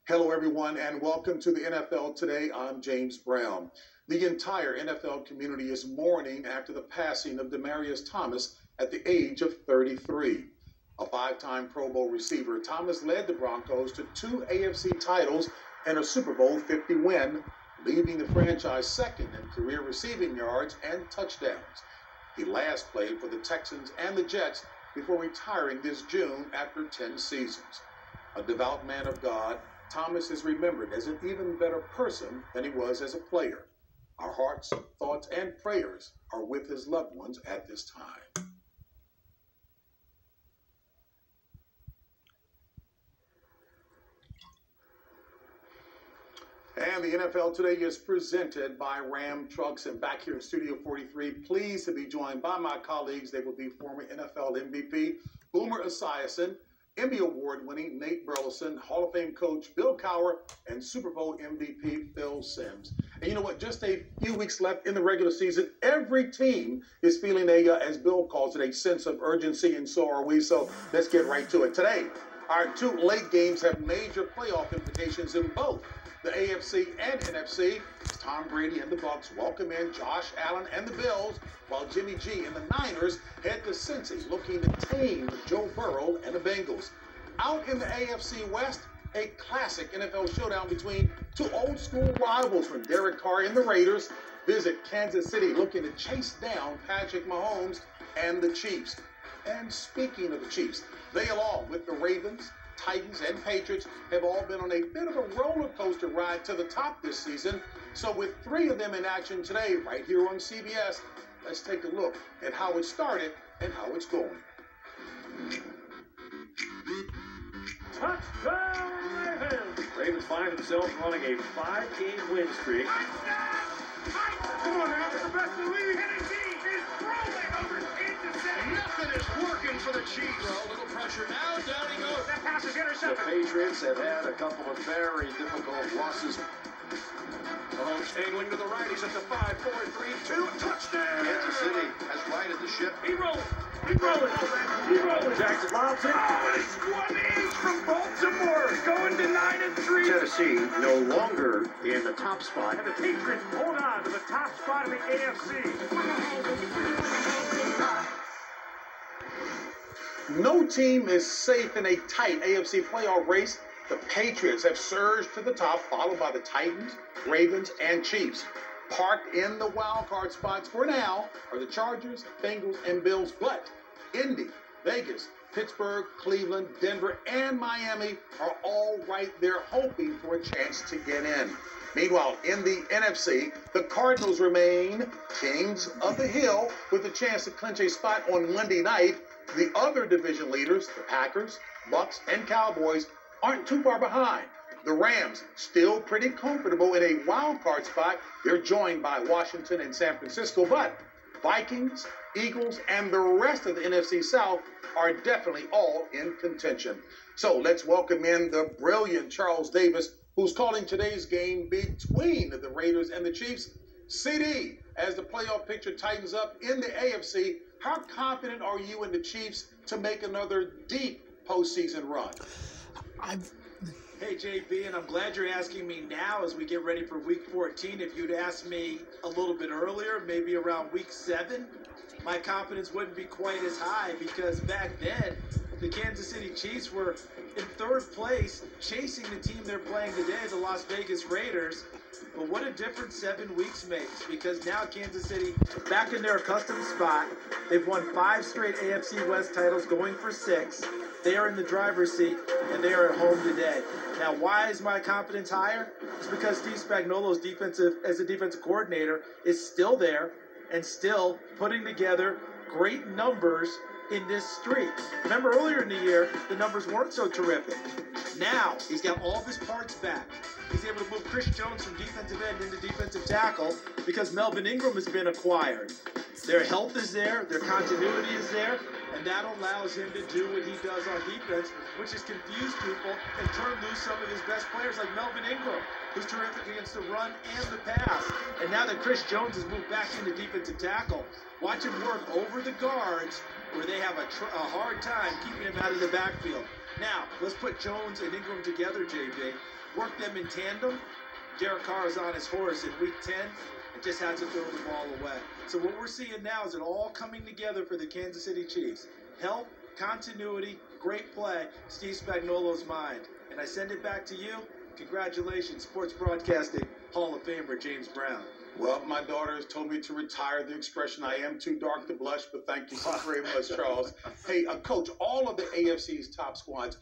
Hello, everyone, and welcome to the NFL Today. I'm James Brown. The entire NFL community is mourning after the passing of Demaryius Thomas at the age of 33. A five-time Pro Bowl receiver, Thomas led the Broncos to two AFC titles and a Super Bowl 50 win, leaving the franchise second in career receiving yards and touchdowns. He last played for the Texans and the Jets before retiring this June after 10 seasons. A devout man of God, Thomas is remembered as an even better person than he was as a player. Our hearts, thoughts, and prayers are with his loved ones at this time. And the NFL Today is presented by Ram Trucks. And back here in Studio 43, pleased to be joined by my colleagues. They will be former NFL MVP Boomer Esiason, Emmy Award-winning Nate Burleson, Hall of Fame coach Bill Cowher, and Super Bowl MVP Phil Simms. And you know what? Just a few weeks left in the regular season. Every team is feeling as Bill calls it, a sense of urgency, and so are we. So let's get right to it. Today, our two late games have major playoff implications in both the AFC and NFC. Tom Brady and the Bucs welcome in Josh Allen and the Bills, while Jimmy G and the Niners head to Cincy looking to tame Joe Burrow and the Bengals. Out in the AFC West, a classic NFL showdown between two old-school rivals from Derek Carr and the Raiders visit Kansas City looking to chase down Patrick Mahomes and the Chiefs. And speaking of the Chiefs, they, along with the Ravens, Titans, and Patriots, have all been on a bit of a roller coaster ride to the top this season. So with three of them in action today, right here on CBS, let's take a look at how it started and how it's going. Touchdown, Ravens! Ravens find themselves running a 5-game win streak. Come on now, it's the best in the league. Tennessee is rolling over Kansas City. Nothing is working for the Chiefs. A little pressure now, down he goes. That pass is intercepted. The Patriots have had a couple of very difficult losses. Mahomes angling to the right. He's at the 5, 4, 3, 2. Touchdown! Kansas City has righted the ship. He rolling. He's rolling. He's rolling. Jackson lobs it. Oh, and it's 1 inch from Baltimore. Going to 9-3. Tennessee no longer in the top spot. And the Patriots hold on to the top spot in the AFC. No team is safe in a tight AFC playoff race. The Patriots have surged to the top, followed by the Titans, Ravens, and Chiefs. Parked in the wild card spots for now are the Chargers, Bengals, and Bills. But Indy, Vegas, Pittsburgh, Cleveland, Denver, and Miami are all right there hoping for a chance to get in. Meanwhile, in the NFC, the Cardinals remain kings of the hill with a chance to clinch a spot on Monday night. The other division leaders, the Packers, Bucs, and Cowboys, aren't too far behind. The Rams, still pretty comfortable in a wild card spot. They're joined by Washington and San Francisco, but Vikings, Eagles, and the rest of the NFC South are definitely all in contention. So let's welcome in the brilliant Charles Davis, who's calling today's game between the Raiders and the Chiefs. CD, as the playoff picture tightens up in the AFC, how confident are you in the Chiefs to make another deep postseason run? Hey, JB, and I'm glad you're asking me now as we get ready for Week 14. If you'd asked me a little bit earlier, maybe around Week 7, my confidence wouldn't be quite as high because back then, the Kansas City Chiefs were in third place, chasing the team they're playing today, the Las Vegas Raiders. But what a difference 7 weeks makes, because now Kansas City, back in their accustomed spot, they've won 5 straight AFC West titles, going for 6. They are in the driver's seat, and they are at home today. Now, why is my confidence higher? It's because Steve Spagnuolo's as a defensive coordinator, is still there and still putting together great numbers in this streak. Remember earlier in the year, the numbers weren't so terrific. Now, he's got all of his parts back. He's able to move Chris Jones from defensive end into defensive tackle because Melvin Ingram has been acquired. Their health is there, their continuity is there, and that allows him to do what he does on defense, which is confuse people and turn loose some of his best players like Melvin Ingram, who's terrific against the run and the pass. And now that Chris Jones has moved back into defensive tackle, watch him work over the guards where they have a hard time keeping him out of the backfield. Now, let's put Jones and Ingram together, JB. work them in tandem. Derek Carr is on his horse in week 10 and just had to throw the ball away. So what we're seeing now is it all coming together for the Kansas City Chiefs. Health, continuity, great play, Steve Spagnuolo's mind. And I send it back to you. Congratulations, Sports Broadcasting Hall of Famer James Brown. Well, my daughter has told me to retire the expression, I am too dark to blush, but thank you so very much, Charles. Hey, Coach, all of the AFC's top squads